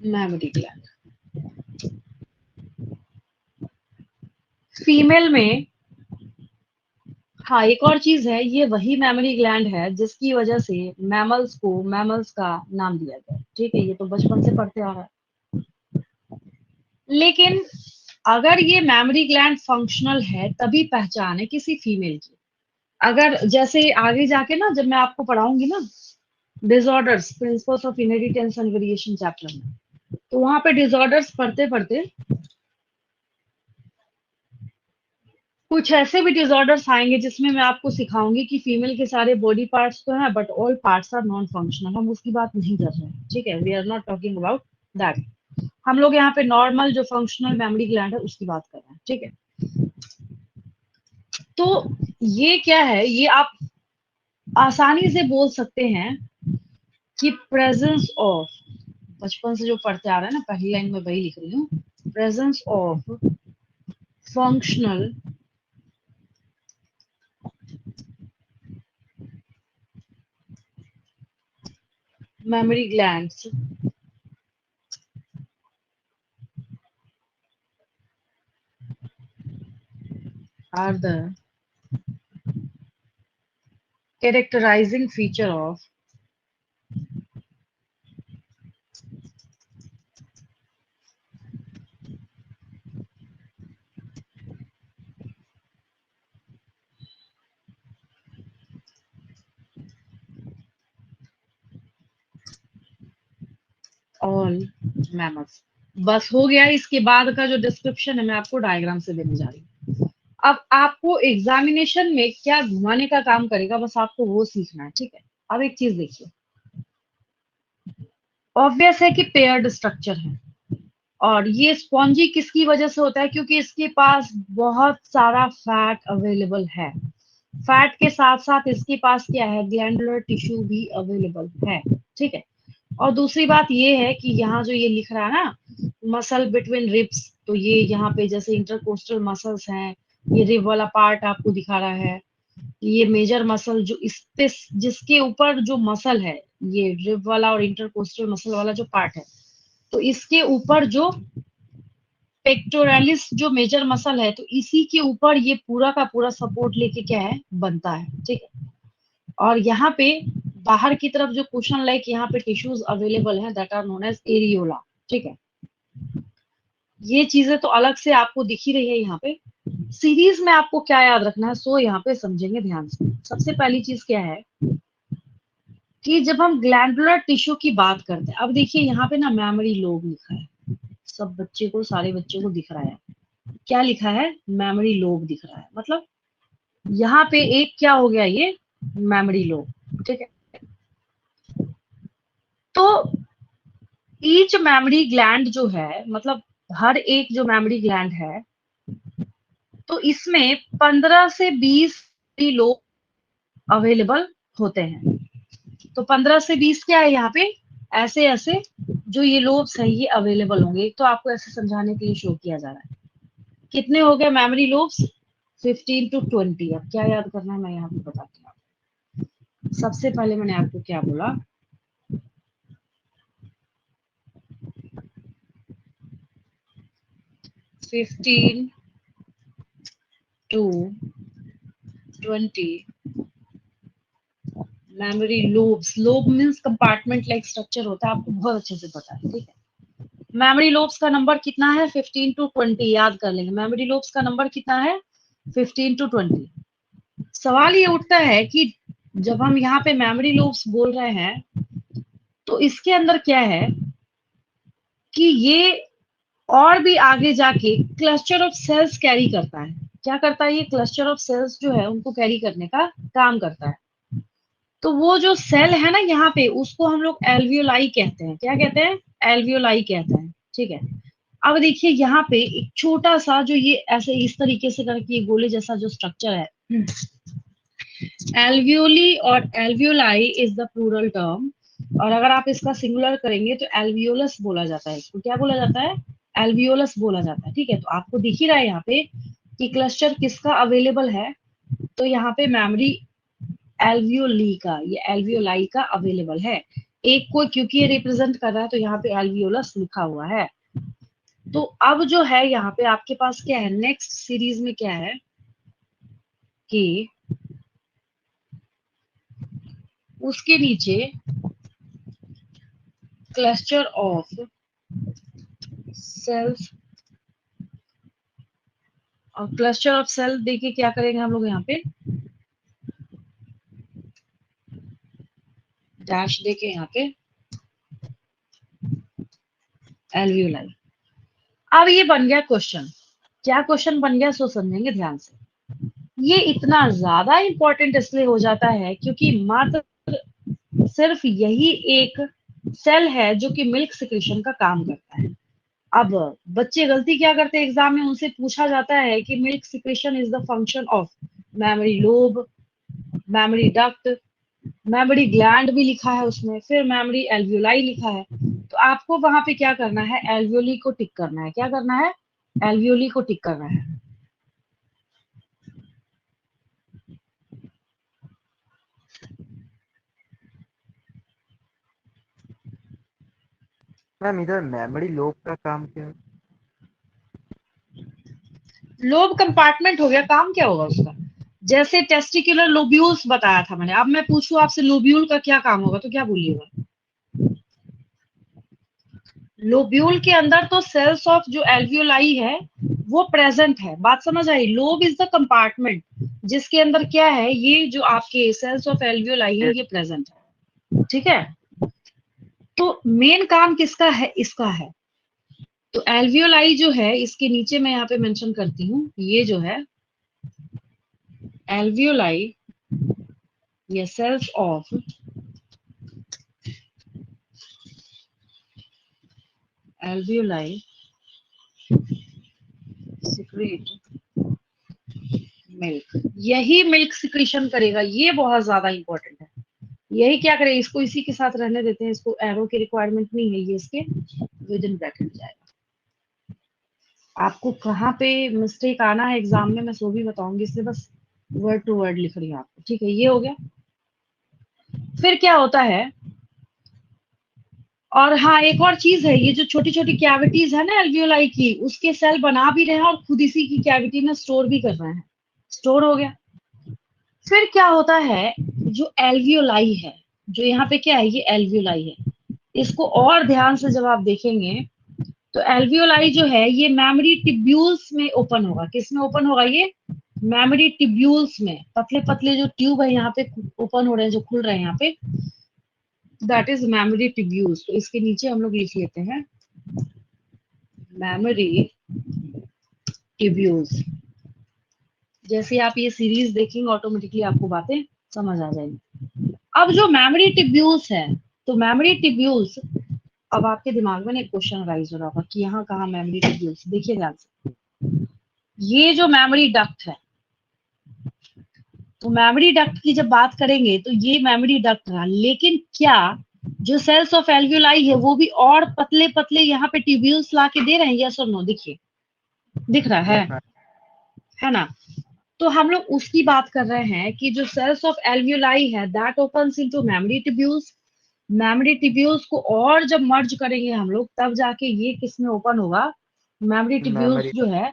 Memory gland female में, हाँ एक और चीज है, ये वही मेमोरी ग्लैंड है जिसकी वजह से मैमल्स को मैमल्स का नाम दिया गया, ठीक है, ये तो बचपन से पढ़ते आ रहा है। लेकिन अगर ये मेमोरी ग्लैंड फंक्शनल है तभी पहचान है किसी फीमेल की। अगर जैसे आगे जाके ना, जब मैं आपको पढ़ाऊंगी ना disorders, principles of inheritance and variation chapter में, तो वहां पे डिसऑर्डर्स पढ़ते पढ़ते कुछ ऐसे भी डिसऑर्डर्स आएंगे जिसमें मैं आपको सिखाऊंगी कि फीमेल के सारे बॉडी पार्ट्स तो हैं but all parts are non functional. हम उसकी बात नहीं कर रहे हैं, ठीक है, we are not talking about that. हम लोग यहाँ पे नॉर्मल जो फंक्शनल मेमोरी ग्लैंड है उसकी बात कर रहे हैं, ठीक है। तो ये क्या है, ये आप आसानी से बोल सकते हैं कि प्रेजेंस ऑफ, बचपन से जो पढ़ते आ रहे हैं ना, पहली लाइन में वही लिख रही हूँ, presence of functional memory glands are the characterizing feature of all mammals। बस हो गया, इसके बाद का जो डिस्क्रिप्शन है मैं आपको डायग्राम से देने जा रही हूँ। अब आपको एग्जामिनेशन में क्या घुमाने का काम करेगा, बस आपको वो सीखना है, ठीक है। अब एक चीज देखिए, ऑब्वियस है कि पेयर्ड स्ट्रक्चर है, और ये स्पॉन्जी किसकी वजह से होता है, क्योंकि इसके पास बहुत सारा फैट अवेलेबल है। फैट के साथ साथ इसके पास क्या है, ग्लैंडुलर टिश्यू भी अवेलेबल है, ठीक है। और दूसरी बात ये है कि यहाँ जो ये लिख रहा है ना, मसल बिटवीन रिब्स, तो ये यहाँ पे जैसे इंटरकोस्टल मसल्स हैं, ये रिब वाला पार्ट आपको दिखा रहा है। ये मेजर मसल जो इस पे, जिसके ऊपर जो मसल है, ये रिब वाला और इंटरकोस्टल मसल वाला जो पार्ट है, तो इसके ऊपर जो पेक्टोरलिस जो मेजर मसल है, तो इसी के ऊपर ये पूरा का पूरा सपोर्ट लेके क्या है, बनता है, ठीक है। और यहाँ पे बाहर की तरफ जो कुशन लाइक यहाँ पे टिश्यूज अवेलेबल हैं that are known as areola, ठीक है। ये चीजें तो अलग से आपको दिख ही रही है यहाँ पे। सीरीज में आपको क्या याद रखना है, सो यहाँ पे समझेंगे ध्यान से। सबसे पहली चीज क्या है कि जब हम ग्लैंडुलर टिश्यू की बात करते हैं, अब देखिए यहाँ पे ना मेमोरी लोब लिखा है, सब बच्चे को, सारे बच्चों को दिख रहा है, क्या लिखा है, मेमोरी लोब दिख रहा है। मतलब यहाँ पे एक क्या हो गया, ये मेमोरी लोब, ठीक है। तो ईच मेमोरी ग्लैंड जो है, मतलब हर एक जो मेमोरी ग्लैंड है, तो इसमें 15 से 20 लोब अवेलेबल होते हैं। तो 15 से 20 क्या है यहाँ पे, ऐसे ऐसे जो ये लोब्स हैं ये अवेलेबल होंगे। एक तो आपको ऐसे समझाने के लिए शो किया जा रहा है। कितने हो गए मेमोरी लोब्स, 15 to 20। अब क्या याद करना है मैं यहाँ पे बताती हूँ। सबसे पहले मैंने आपको क्या बोला, 15 to 20 memory lobes. Lobe means compartment like structure होता है, आपको बहुत अच्छे से पता है, ठीक है। मेमोरी लोब्स का नंबर कितना है, 15 to 20, याद कर लेंगे। मेमोरी लोब्स का नंबर कितना है, 15 to 20। सवाल ये उठता है कि जब हम यहाँ पे मेमोरी लोब्स बोल रहे हैं, तो इसके अंदर क्या है कि ये और भी आगे जाके क्लस्टर ऑफ सेल्स कैरी करता है। क्या करता है, ये क्लस्टर ऑफ सेल्स जो है उनको कैरी करने का काम करता है। तो वो जो सेल है ना यहाँ पे, उसको हम लोग एल्वियोलाई कहते हैं। क्या कहते हैं, एल्वियोलाई कहते हैं, ठीक है। अब देखिए यहाँ पे एक छोटा सा जो ये ऐसे इस तरीके से करके ये गोले जैसा जो स्ट्रक्चर है, एल्वियोली और alveoli is the plural term. और अगर आप इसका सिंगुलर करेंगे तो एल्वियोलस बोला जाता है। तो क्या बोला जाता है, एल्वियोलस बोला जाता है, ठीक है। तो आपको दिख ही रहा है यहाँ पे कि क्लस्टर किसका अवेलेबल है, तो यहाँ पे मेमोरी एल्वियोली का, ये एल्वियोलाई का अवेलेबल है। एक को क्योंकि ये रिप्रेजेंट कर रहा है तो यहाँ पे एल्वियोलस लिखा हुआ है। तो अब जो है यहाँ पे आपके पास क्या है, नेक्स्ट सीरीज में क्या है कि उसके नीचे क्लस्टर ऑफ सेल्स, और क्लस्टर ऑफ सेल देखिए क्या करेंगे हम लोग यहाँ पे डैश देके यहाँ पे एल्वियोलाई। अब ये बन गया क्वेश्चन, क्या क्वेश्चन बन गया सो समझेंगे ध्यान से। ये इतना ज्यादा इंपॉर्टेंट इसलिए हो जाता है क्योंकि मात्र सिर्फ यही एक सेल है जो कि मिल्क सिक्रीशन का काम करता है। अब बच्चे गलती क्या करते हैं एग्जाम में, उनसे पूछा जाता है कि milk secretion is the function of memory lobe, memory duct, memory gland भी लिखा है उसमें, फिर मेमोरी एल्वियोलाई लिखा है। तो आपको वहां पे क्या करना है, एल्वियोली को टिक करना है। क्या करना है, एल्वियोली को टिक करना है। मैम इधर मेमोरी लोब का काम क्या है? लोब कंपार्टमेंट हो गया, काम क्या होगा उसका, जैसे टेस्टिकुलर लोब्यूल्स बताया था मैंने। अब मैं पूछूं आपसे लोब्यूल का क्या काम होगा तो क्या बोलिएगा। लोब्यूल के अंदर तो सेल्स ऑफ जो एल्वियोलाई है वो प्रेजेंट है, बात समझ आई। लोब इज द कंपार्टमेंट जिसके अंदर क्या है, ये जो आपके सेल्स ऑफ एल्वियोलाई है ये प्रेजेंट है, ठीक है। तो मेन काम किसका है, इसका है। तो एल्वियोलाई जो है इसके नीचे मैं यहाँ पे मेंशन करती हूँ, ये जो है एल्वियोलाई, ये cells of alveoli secrete milk, यही मिल्क सिक्रीशन करेगा, ये बहुत ज्यादा इंपॉर्टेंट है। यही क्या करेगा, इसको इसी के साथ रहने देते हैं, इसको एरो की रिक्वायरमेंट नहीं है, ये इसके विद इन ब्रैकेट जाएगा। आपको कहाँ पे मिस्टेक आना है एग्जाम में मैं सो भी बताऊंगी, इसलिए बस वर्ड टू वर्ड लिख रही हूँ आपको, ठीक है। ये हो गया। फिर क्या होता है, और हाँ एक और चीज है, ये जो छोटी छोटी कैविटीज है ना एल्वियोलाई की, उसके सेल बना भी रहे हैं और खुद इसी की कैविटी में स्टोर भी कर रहे हैं, स्टोर हो गया। फिर क्या होता है, जो एल्वियोलाई है, जो यहाँ पे क्या है, ये एल्वियोलाई है, इसको और ध्यान से जब आप देखेंगे तो एल्वियोलाई जो है ये मेमोरी टिब्यूल्स में ओपन होगा। किस में ओपन होगा, ये मेमोरी टिब्यूल्स में, पतले पतले जो ट्यूब है यहाँ पे ओपन हो रहे हैं, जो खुल रहे हैं यहाँ पे, दैट इज मेमोरी टिब्यूल्स। तो इसके नीचे हम लोग लिख लेते हैं मेमोरी टिब्यूल्स। जैसे आप ये सीरीज देखेंगे ऑटोमेटिकली आपको बातें समझ आ जाएंगी। अब जो मेमोरी टिब्यूल्स है, तो मेमोरी टिब्यूल्स, अब आपके दिमाग में ना एक क्वेश्चन राइज हो रहा होगा कि यहाँ कहाँ मेमोरी टिब्यूल्स, देखिए ध्यान से। ये जो मेमोरी डक्ट है, तो मेमोरी डक्ट की जब बात करेंगे तो ये मेमोरी डक्ट रहा, लेकिन क्या जो सेल्स ऑफ एल्वियोलाई है वो भी और पतले पतले यहाँ पे ट्यूब्यूल्स ला के दे रहे हैं, यस और नो, दिखिए दिख रहा है ना। तो हम लोग उसकी बात कर रहे हैं कि जो सेल्स ऑफ एल्वियोलाई है that opens into mammary tubules. Mammary tubules को और जब मर्ज करेंगे हम लोग तब जाके ये किस में ओपन होगा, मेमोरी ट्यूब्यूल्स मेमोरी जो है,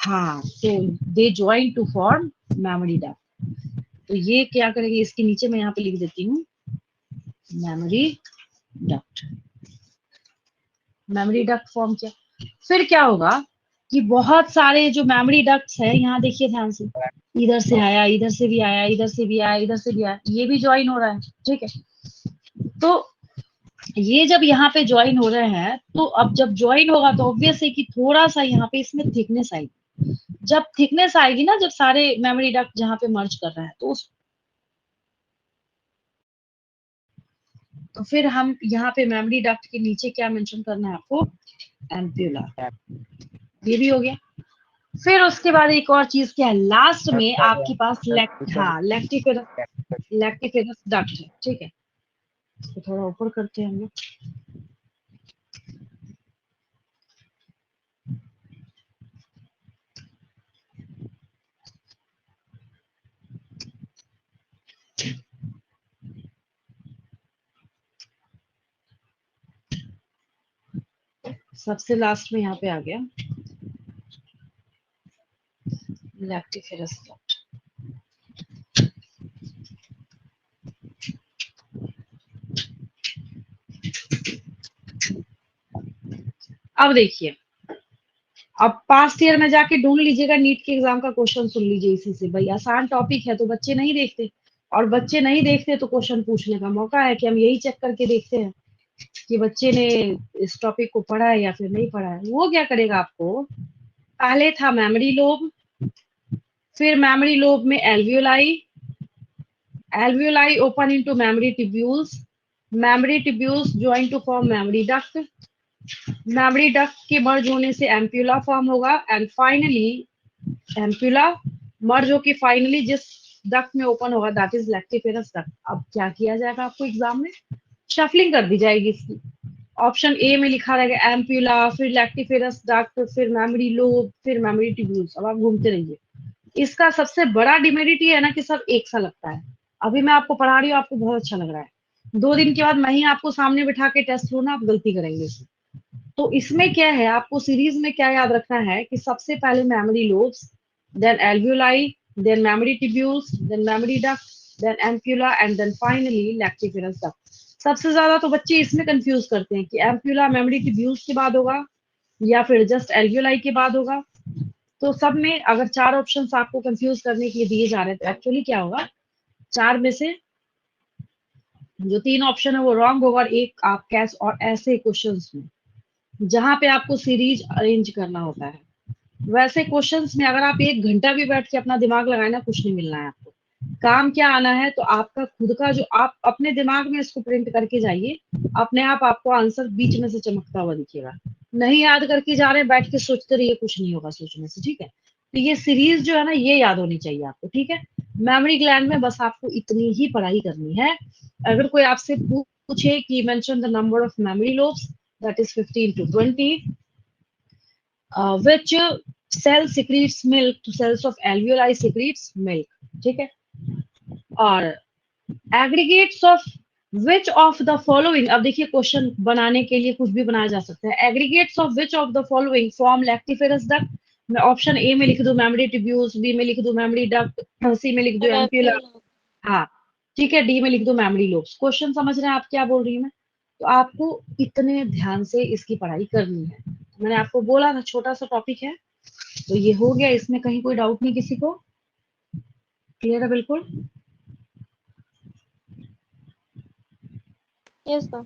हाँ, तो they join to form mammary duct. तो ये क्या करेंगे, इसके नीचे मैं यहाँ पे लिख देती हूँ memory duct. Memory duct form किया, फिर क्या होगा कि बहुत सारे जो मेमोरी डक्ट्स है, यहाँ देखिए ध्यान से, इधर से आया, इधर से भी आया, इधर से भी आया, इधर से भी आया, ये भी ज्वाइन हो रहा है, ठीक है। तो ये जब यहाँ पे ज्वाइन हो रहे हैं, तो अब जब ज्वाइन होगा तो ऑब्वियस है कि थोड़ा सा यहाँ पे इसमें थिकनेस आएगी। जब थिकनेस आएगी ना, जब सारे मेमोरी डक्ट जहाँ पे मर्ज कर रहे हैं, तो उस, तो फिर हम यहाँ पे मेमोरी डक्ट के नीचे क्या मेंशन करना है आपको, एम्प्यूला। ये भी हो गया। फिर उसके बाद एक और चीज क्या है, लास्ट में आपके पास हाँ लैक्टिफेरस डक्ट है, ठीक है। इसको थोड़ा ऊपर करते हैं हम लोग। सबसे लास्ट में यहाँ पे आ गया लैक्टिफेरस डक्ट। अब देखिए, अब पास्ट ईयर में जाके ढूंढ लीजिएगा, नीट के एग्जाम का क्वेश्चन सुन लीजिए इसी से। भाई आसान टॉपिक है तो बच्चे नहीं देखते, और बच्चे नहीं देखते तो क्वेश्चन पूछने का मौका है कि हम यही चेक करके देखते हैं कि बच्चे ने इस टॉपिक को पढ़ा है या फिर नहीं पढ़ा है। वो क्या करेगा, आपको पहले था मेमोरी लोब, फिर मेमोरी लोब में alveoli, alveoli open into memory tubules, memory tubules join to form memory duct, memory duct के मर्ज होने से एम्प्यूला फॉर्म होगा, एंड फाइनली एम्प्यूला मर्ज होके फाइनली जिस डक्ट में ओपन होगा दैट इज लैक्टिफेरस डक्ट। अब क्या किया जाएगा आपको एग्जाम में, शफलिंग कर दी जाएगी इसकी। ऑप्शन ए में लिखा रहेगा एम्प्यूला, फिर लैक्टिफेरस डक्ट, फिर मेमोरी लोब, फिर मेमोरी ट्यूब्यूल्स। अब आप घूमते रहिए। इसका सबसे बड़ा डिमेरिट ये है ना कि सब एक सा लगता है। अभी मैं आपको पढ़ा रही हूँ, आपको बहुत अच्छा लग रहा है, 2 दिन के बाद मैं ही आपको सामने बिठा के टेस्ट लूँ ना, आप गलती करेंगे इसमें। तो इसमें क्या है, आपको सीरीज में क्या याद रखना है कि सबसे पहले mammary lobes, then alveoli, then mammary tubules, then mammary duct, then ampulla, and then finally lactiferous duct. सबसे ज्यादा तो बच्चे इसमें कंफ्यूज करते हैं कि एम्प्यूला मेमोरी ट्यूब्यूल्स के बाद होगा या फिर जस्ट एल्वियोलाई के बाद होगा। तो सब में अगर 4 ऑप्शंस आपको कंफ्यूज करने के लिए दिए जा रहे हैं तो एक्चुअली क्या होगा, 4 में से जो 3 ऑप्शन है वो रॉन्ग होगा, और एक आप कैस और ऐसे क्वेश्चंस में जहां पे आपको सीरीज अरेंज करना होता है, वैसे क्वेश्चंस में अगर आप 1 घंटा भी बैठ के अपना दिमाग लगाए ना, कुछ नहीं मिलना है आपको। काम क्या आना है, तो आपका खुद का जो आप अपने दिमाग में इसको प्रिंट करके जाइए, अपने आप आपको आंसर बीच में से चमकता हुआ दिखेगा। नहीं याद करके जा रहे हैं, बैठ के सोचते रहिए, कुछ नहीं होगा सोचने से, ठीक है। तो ये सीरीज जो है ना, ये याद होनी चाहिए आपको, ठीक है। मेमोरी ग्लैंड में बस आपको इतनी ही पढ़ाई करनी है। अगर कोई आपसे पूछे कि mention the number of memory lobes, that is 15 to 20, which cell secretes milk to cells of alveoli secretes milk, ठीक है। और aggregates of which of the following, अब देखिए क्वेश्चन बनाने के लिए कुछ भी बनाया जा सकता है। Aggregates of which of the following form lactiferous duct, मैं ऑप्शन ए में लिख दूं मेमोरी ट्यूब्यूल्स, बी में लिख दूं मेमोरी डक्ट, सी में लिख दूं एम्प्यूला, हाँ ठीक है, डी में लिख दो मेमोरी लोब्स। क्वेश्चन समझ रहे हैं आप क्या बोल रही हूँ मैं। तो आपको इतने ध्यान से इसकी पढ़ाई करनी है। मैंने आपको बोला था छोटा सा टॉपिक है, तो ये हो गया, इसमें कहीं कोई डाउट नहीं किसी को, क्लियर है बिल्कुल। Yes ma'am.